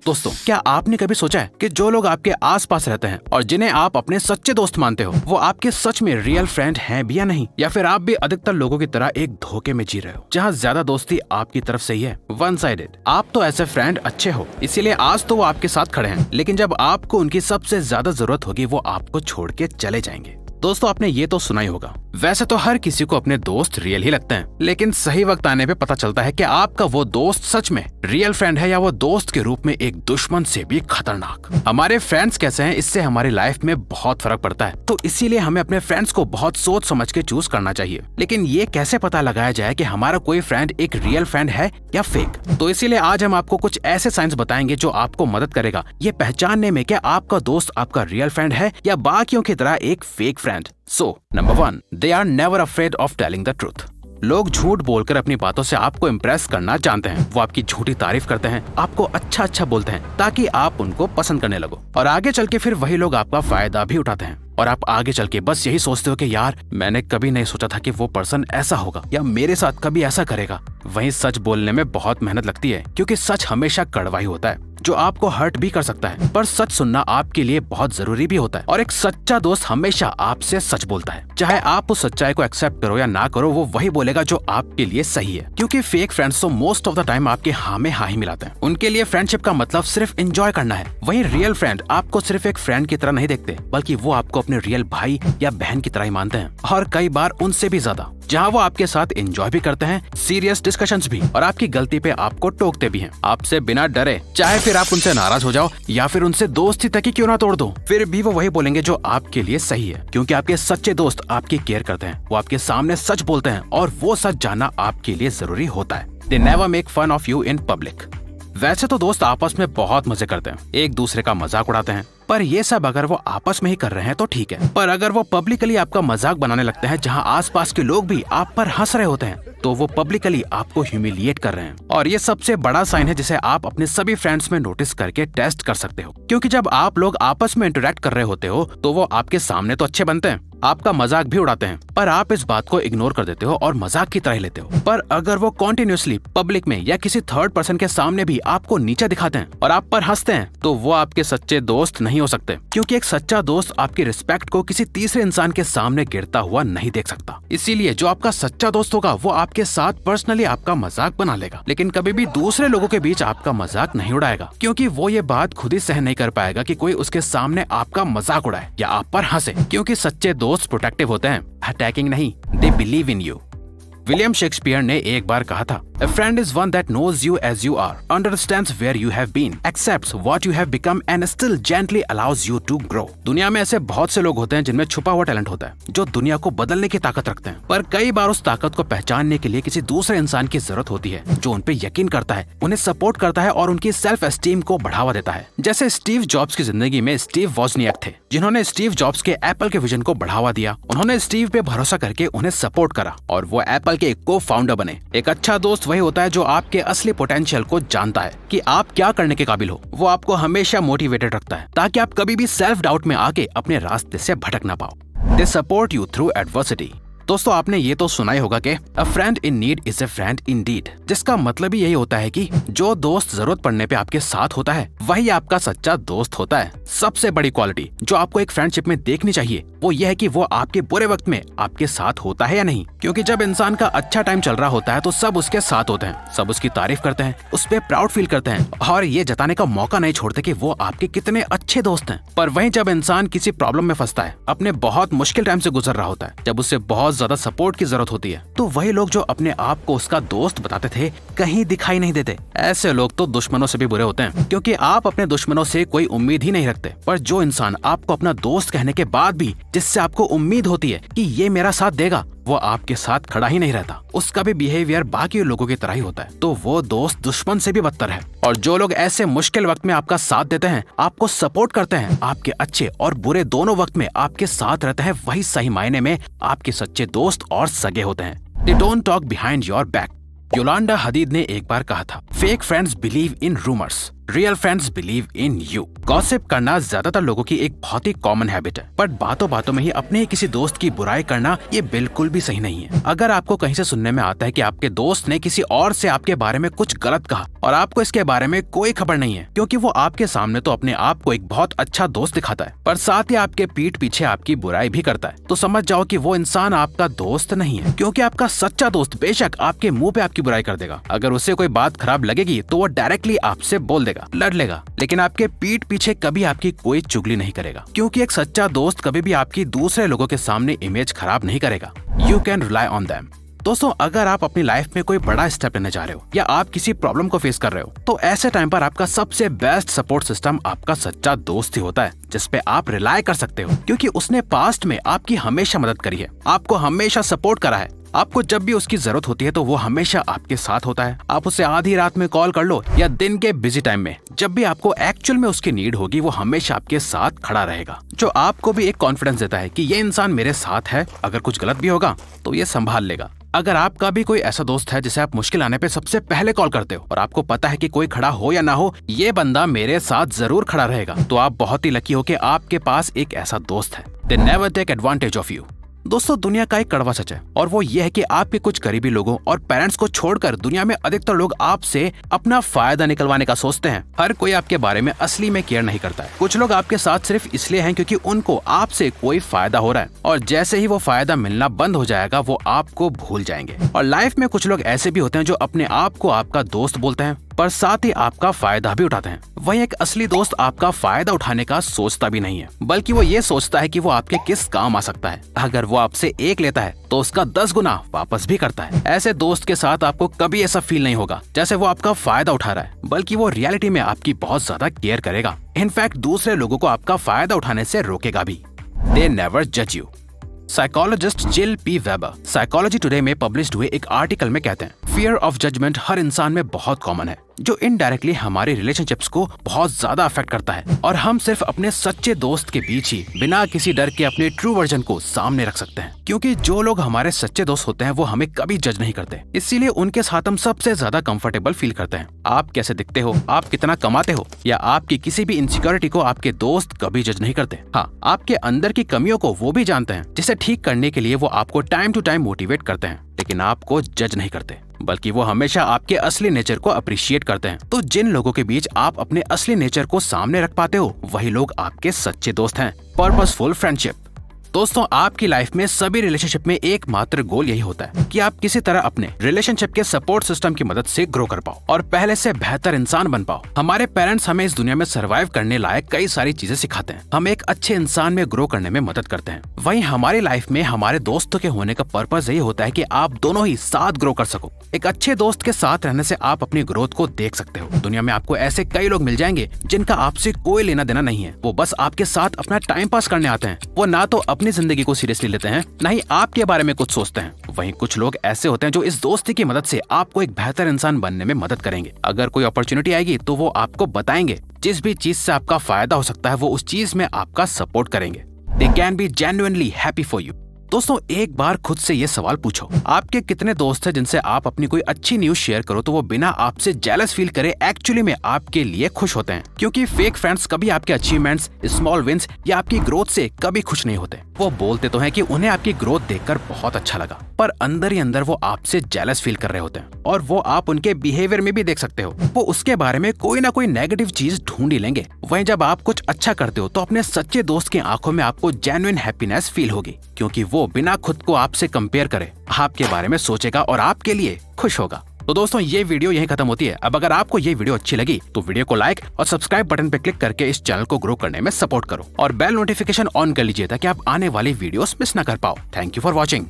दोस्तों, क्या आपने कभी सोचा है कि जो लोग आपके आसपास रहते हैं और जिन्हें आप अपने सच्चे दोस्त मानते हो, वो आपके सच में रियल फ्रेंड हैं भी या नहीं? या फिर आप भी अधिकतर लोगों की तरह एक धोखे में जी रहे हो, जहाँ ज्यादा दोस्ती आपकी तरफ से ही है, वन साइडेड। आप तो ऐसे फ्रेंड अच्छे हो, इसीलिए आज तो वो आपके साथ खड़े हैं, लेकिन जब आपको उनकी सबसे ज्यादा जरूरत होगी, वो आपको छोड़ के चले जाएंगे। दोस्तों, आपने ये तो सुना ही होगा, वैसे तो हर किसी को अपने दोस्त रियल ही लगते हैं, लेकिन सही वक्त आने पे पता चलता है कि आपका वो दोस्त सच में रियल फ्रेंड है या वो दोस्त के रूप में एक दुश्मन से भी खतरनाक। हमारे फ्रेंड्स कैसे हैं, इससे हमारी लाइफ में बहुत फर्क पड़ता है, तो इसीलिए हमें अपने फ्रेंड्स को बहुत सोच समझ के चूज करना चाहिए। लेकिन ये कैसे पता लगाया जाए कि हमारा कोई फ्रेंड एक रियल फ्रेंड है या फेक? तो इसीलिए आज हम आपको कुछ ऐसे साइंस बताएंगे जो आपको मदद करेगा ये पहचानने में कि आपका दोस्त आपका रियल फ्रेंड है या बाकियों की तरह एक fake friend. So, number 1, they are never afraid of telling the truth. लोग झूठ बोलकर अपनी बातों से आपको इम्प्रेस करना जानते हैं। वो आपकी झूठी तारीफ करते हैं, आपको अच्छा बोलते हैं ताकि आप उनको पसंद करने लगो, और आगे चल के फिर वही लोग आपका फायदा भी उठाते हैं। और आप आगे चल के बस यही सोचते हो कि यार, मैंने कभी नहीं सोचा था कि वो पर्सन ऐसा होगा या मेरे साथ कभी ऐसा करेगा। वहीं सच बोलने में बहुत मेहनत लगती है, क्योंकि सच हमेशा कड़वा ही होता है, जो आपको हर्ट भी कर सकता है, पर सच सुनना आपके लिए बहुत जरूरी भी होता है। और एक सच्चा दोस्त हमेशा आपसे सच बोलता है, चाहे आप उस सच्चाई को एक्सेप्ट करो या ना करो, वो वही बोलेगा जो आपके लिए सही है। क्योंकि फेक फ्रेंड्स तो मोस्ट ऑफ द टाइम आपके हाँ में हाँ ही मिलाते हैं। उनके लिए फ्रेंडशिप का मतलब सिर्फ एंजॉय करना है। वहीं रियल फ्रेंड आपको सिर्फ एक फ्रेंड की तरह नहीं देखते, बल्कि वो आपको अपने रियल भाई या बहन की तरह ही मानते हैं, और कई बार उनसे भी ज्यादा, जहाँ वो आपके साथ एंजॉय भी करते हैं, सीरियस डिस्कशंस भी, और आपकी गलती पे आपको टोकते भी हैं, आपसे बिना डरे। चाहे फिर आप उनसे नाराज हो जाओ या फिर उनसे दोस्ती तक ही क्यों ना तोड़ दो, फिर भी वो वही बोलेंगे जो आपके लिए सही है। क्योंकि आपके सच्चे दोस्त आपकी केयर करते हैं, वो आपके सामने सच बोलते हैं, और वो सच जानना आपके लिए जरूरी होता है। They never make fun of you in public. वैसे तो दोस्त आपस में बहुत मजे करते हैं, एक दूसरे का मजाक उड़ाते हैं, पर ये सब अगर वो आपस में ही कर रहे हैं तो ठीक है। पर अगर वो पब्लिकली आपका मजाक बनाने लगते हैं, जहां आसपास के लोग भी आप पर हंस रहे होते हैं, तो वो पब्लिकली आपको ह्यूमिलिएट कर रहे हैं। और ये सबसे बड़ा साइन है जिसे आप अपने सभी फ्रेंड्स में नोटिस करके टेस्ट कर सकते हो। क्योंकि जब आप लोग आपस में इंटरेक्ट कर रहे होते हो, तो वो आपके सामने तो अच्छे बनते हैं, आपका मजाक भी उड़ाते हैं, पर आप इस बात को इग्नोर कर देते हो और मजाक की तरह लेते हो। पर अगर वो कॉन्टिन्यूसली पब्लिक में या किसी थर्ड पर्सन के सामने भी आपको नीचा दिखाते हैं और आप पर हंसते हैं, तो वो आपके सच्चे दोस्त नहीं हो सकते। क्योंकि एक सच्चा दोस्त आपकी रिस्पेक्ट को किसी तीसरे इंसान के सामने गिरता हुआ नहीं देख सकता। इसीलिए जो आपका सच्चा दोस्त होगा, वो आपके साथ पर्सनली आपका मजाक बना लेगा, लेकिन कभी भी दूसरे लोगों के बीच आपका मजाक नहीं उड़ाएगा, क्योंकि वो ये बात खुद ही सहन नहीं कर पाएगा कि कोई उसके सामने आपका मजाक उड़ाए या आप पर हंसे। क्योंकि सच्चे दोस्त प्रोटेक्टिव होते हैं, अटैकिंग नहीं। They believe in you. William Shakespeare ने एक बार कहा था, A friend is one that knows you as you are, understands where you have been, accepts what you have become and still gently allows you to grow. दुनिया में ऐसे बहुत से लोग होते हैं जिनमें छुपा हुआ टैलेंट होता है, जो दुनिया को बदलने की ताकत रखते हैं, पर कई बार उस ताकत को पहचानने के लिए किसी दूसरे इंसान की जरूरत होती है, जो उन पे यकीन करता है, उन्हें सपोर्ट करता है और उनकी सेल्फ एस्टीम को बढ़ावा देता है। जैसे स्टीव जॉब्स की जिंदगी में स्टीव वॉजनियाक थे, जिन्होंने स्टीव जॉब्स के एप्पल के विजन को बढ़ावा दिया। उन्होंने स्टीव पे भरोसा करके उन्हें सपोर्ट करा और वो एप्पल के को फाउंडर बने। एक अच्छा दोस्त वही होता है जो आपके असली पोटेंशियल को जानता है कि आप क्या करने के काबिल हो। वो आपको हमेशा मोटिवेटेड रखता है ताकि आप कभी भी सेल्फ डाउट में आके अपने रास्ते से भटक ना पाओ। They support you through adversity. दोस्तों, आपने ये तो सुना ही होगा कि अ friend in need is a friend Indeed, जिसका मतलब ही यही होता है कि जो दोस्त जरूरत पड़ने पे आपके साथ होता है, वही आपका सच्चा दोस्त होता है। सबसे बड़ी क्वालिटी जो आपको एक फ्रेंडशिप में देखनी चाहिए, वो ये है कि वो आपके बुरे वक्त में आपके साथ होता है या नहीं। क्योंकि जब इंसान का अच्छा टाइम चल रहा होता है, तो सब उसके साथ होते हैं, सब उसकी तारीफ करते हैं, उस पर प्राउड फील करते हैं और ये जताने का मौका नहीं छोड़ते कि वो आपके कितने अच्छे दोस्त हैं। पर वहीं जब इंसान किसी प्रॉब्लम में फंसता है, अपने बहुत मुश्किल टाइम से गुजर रहा होता है, जब उसे बहुत ज्यादा सपोर्ट की जरूरत होती है, तो वही लोग जो अपने आप को उसका दोस्त बताते थे, कहीं दिखाई नहीं देते। ऐसे लोग तो दुश्मनों से भी बुरे होते हैं, क्योंकि आप अपने दुश्मनों से कोई उम्मीद ही नहीं रखते। पर जो इंसान आपको अपना दोस्त कहने के बाद भी जिससे आपको उम्मीद होती है कि ये मेरा साथ देगा, वो आपके साथ खड़ा ही नहीं रहता, उसका भी बिहेवियर बाकी लोगों की तरह ही होता है, तो वो दोस्त दुश्मन से भी बदतर है। और जो लोग ऐसे मुश्किल वक्त में आपका साथ देते हैं, आपको सपोर्ट करते हैं, आपके अच्छे और बुरे दोनों वक्त में आपके साथ रहते हैं, वही सही मायने में आपके सच्चे दोस्त और सगे होते हैं। They don't talk behind your back. Yolanda Hadid ने एक बार कहा था, fake friends believe in rumours, real friends believe in you. Gossip करना ज्यादातर लोगों की एक बहुत ही कॉमन हैबिट है, बट बातों बातों में ही अपने ही किसी दोस्त की बुराई करना ये बिल्कुल भी सही नहीं है। अगर आपको कहीं से सुनने में आता है कि आपके दोस्त ने किसी और से आपके बारे में कुछ गलत कहा और आपको इसके बारे में कोई खबर नहीं है, क्योंकि वो आपके सामने तो अपने आप को एक बहुत अच्छा दोस्त दिखाता है, पर साथ ही आपके पीठ पीछे आपकी बुराई भी करता है, तो समझ जाओ कि वो इंसान आपका दोस्त नहीं है। क्योंकि आपका सच्चा दोस्त बेशक आपके मुंह पे आपकी बुराई कर देगा, अगर उससे कोई बात खराब लगेगी तो वो डायरेक्टली आपसे बोल देगा, लड़ लेगा, लेकिन आपके पीठ पीछे कभी आपकी कोई चुगली नहीं करेगा। क्योंकि एक सच्चा दोस्त कभी भी आपकी दूसरे लोगों के सामने इमेज खराब नहीं करेगा। You can rely on them. दोस्तों, अगर आप अपनी लाइफ में कोई बड़ा स्टेप लेने जा रहे हो या आप किसी प्रॉब्लम को फेस कर रहे हो, तो ऐसे टाइम पर आपका सबसे बेस्ट सपोर्ट सिस्टम आपका सच्चा दोस्त ही होता है, जिसपे आप रिलाई कर सकते हो, क्योंकि उसने पास्ट में आपकी हमेशा मदद करी है, आपको हमेशा सपोर्ट करा है। आपको जब भी उसकी जरूरत होती है तो वो हमेशा आपके साथ होता है। आप उसे आधी रात में कॉल कर लो या दिन के बिजी टाइम में, जब भी आपको एक्चुअल में उसकी नीड होगी, वो हमेशा आपके साथ खड़ा रहेगा, जो आपको भी एक कॉन्फिडेंस देता है कि ये इंसान मेरे साथ है, अगर कुछ गलत भी होगा तो ये संभाल लेगा। अगर आपका भी कोई ऐसा दोस्त है जिसे आप मुश्किल आने पे सबसे पहले कॉल करते हो और आपको पता है कि कोई खड़ा हो या ना हो, ये बंदा मेरे साथ जरूर खड़ा रहेगा, तो आप बहुत ही लकी हो कि आपके पास एक ऐसा दोस्त है। They never take advantage of you. दोस्तों, दुनिया का एक कड़वा सच है, और वो ये है कि आपके कुछ करीबी लोगों और पेरेंट्स को छोड़कर दुनिया में अधिकतर लोग आपसे अपना फायदा निकलवाने का सोचते हैं। हर कोई आपके बारे में असली में केयर नहीं करता है। कुछ लोग आपके साथ सिर्फ इसलिए हैं क्योंकि उनको आपसे कोई फायदा हो रहा है, और जैसे ही वो फायदा मिलना बंद हो जाएगा वो आपको भूल जाएंगे। और लाइफ में कुछ लोग ऐसे भी होते हैं जो अपने आप को आपका दोस्त बोलते हैं, पर साथ ही आपका फायदा भी उठाते हैं। वहीं एक असली दोस्त आपका फायदा उठाने का सोचता भी नहीं है, बल्कि वो ये सोचता है कि वो आपके किस काम आ सकता है। अगर वो आपसे 1 लेता है तो उसका 10 गुना वापस भी करता है। ऐसे दोस्त के साथ आपको कभी ऐसा फील नहीं होगा जैसे वो आपका फायदा उठा रहा है, बल्कि वो रियलिटी में आपकी बहुत ज्यादा केयर करेगा। इनफैक्ट दूसरे लोगों को आपका फायदा उठाने से रोकेगा भी। दे नेवर जज यू। साइकोलॉजिस्ट जिल पी वेबर साइकोलॉजी टुडे में पब्लिश्ड हुए एक आर्टिकल में कहते हैं, फियर ऑफ जजमेंट हर इंसान में बहुत कॉमन है, जो इनडायरेक्टली हमारे रिलेशनशिप्स को बहुत ज्यादा अफेक्ट करता है, और हम सिर्फ अपने सच्चे दोस्त के बीच ही बिना किसी डर के अपने ट्रू वर्जन को सामने रख सकते हैं। क्योंकि जो लोग हमारे सच्चे दोस्त होते हैं वो हमें कभी जज नहीं करते, इसीलिए उनके साथ हम सबसे ज्यादा कंफर्टेबल फील करते हैं। आप कैसे दिखते हो, आप कितना कमाते हो, या आपकी किसी भी इनसिक्योरिटी को आपके दोस्त कभी जज नहीं करते। हाँ, आपके अंदर की कमियों को वो भी जानते हैं, जिसे ठीक करने के लिए वो आपको टाइम टू टाइम मोटिवेट करते हैं, लेकिन आपको जज नहीं करते, बल्कि वो हमेशा आपके असली नेचर को अप्रिशिएट करते हैं। तो जिन लोगों के बीच आप अपने असली नेचर को सामने रख पाते हो, वही लोग आपके सच्चे दोस्त हैं। Purposeful friendship. दोस्तों, आपकी लाइफ में सभी रिलेशनशिप में एकमात्र गोल यही होता है कि आप किसी तरह अपने रिलेशनशिप के सपोर्ट सिस्टम की मदद से ग्रो कर पाओ और पहले से बेहतर इंसान बन पाओ। हमारे पेरेंट्स हमें इस दुनिया में सर्वाइव करने लायक कई सारी चीजें सिखाते हैं, हमें एक अच्छे इंसान में ग्रो करने में मदद करते हैं। वहीं हमारी लाइफ में हमारे दोस्तों के होने का पर्पस यही होता है कि आप दोनों ही साथ ग्रो कर सको। एक अच्छे दोस्त के साथ रहने से आप अपनी ग्रोथ को देख सकते हो। दुनिया में आपको ऐसे कई लोग मिल जाएंगे जिनका आपसे कोई लेना देना नहीं है, वो बस आपके साथ अपना टाइम पास करने आते हैं। वो ना तो अपनी जिंदगी को सीरियसली लेते हैं, ना ही आपके बारे में कुछ सोचते हैं। वहीं कुछ लोग ऐसे होते हैं जो इस दोस्ती की मदद से आपको एक बेहतर इंसान बनने में मदद करेंगे। अगर कोई अपॉर्चुनिटी आएगी तो वो आपको बताएंगे, जिस भी चीज से आपका फायदा हो सकता है वो उस चीज में आपका सपोर्ट करेंगे। They can be genuinely happy for you। दोस्तों, एक बार खुद से ये सवाल पूछो, आपके कितने दोस्त हैं जिनसे आप अपनी कोई अच्छी न्यूज शेयर करो तो वो बिना आपसे जेलस फील करे एक्चुअली में आपके लिए खुश होते हैं। क्योंकि फेक फ्रेंड्स कभी आपके अचीवमेंट्स, स्मॉल विंस या आपकी ग्रोथ से कभी खुश नहीं होते। वो बोलते तो हैं कि उन्हें आपकी ग्रोथ देखकर बहुत अच्छा लगा, पर अंदर ही अंदर वो आपसे जेलस फील कर रहे होते हैं, और वो आप उनके बिहेवियर में भी देख सकते हो। वो उसके बारे में कोई ना कोई नेगेटिव चीज ढूंढ ही लेंगे। वहीं जब आप कुछ अच्छा करते हो तो अपने सच्चे दोस्त की आंखों में आपको जेन्युइन हैप्पीनेस फील होगी, क्योंकि वो बिना खुद को आपसे कंपेयर करे आपके बारे में सोचेगा और आपके लिए खुश होगा। तो दोस्तों, ये वीडियो यहीं खत्म होती है। अब अगर आपको ये वीडियो अच्छी लगी तो वीडियो को लाइक और सब्सक्राइब बटन पे क्लिक करके इस चैनल को ग्रो करने में सपोर्ट करो, और बेल नोटिफिकेशन ऑन कर लीजिए ताकि आप आने वाली वीडियोस मिस ना कर पाओ। Thank you for watching.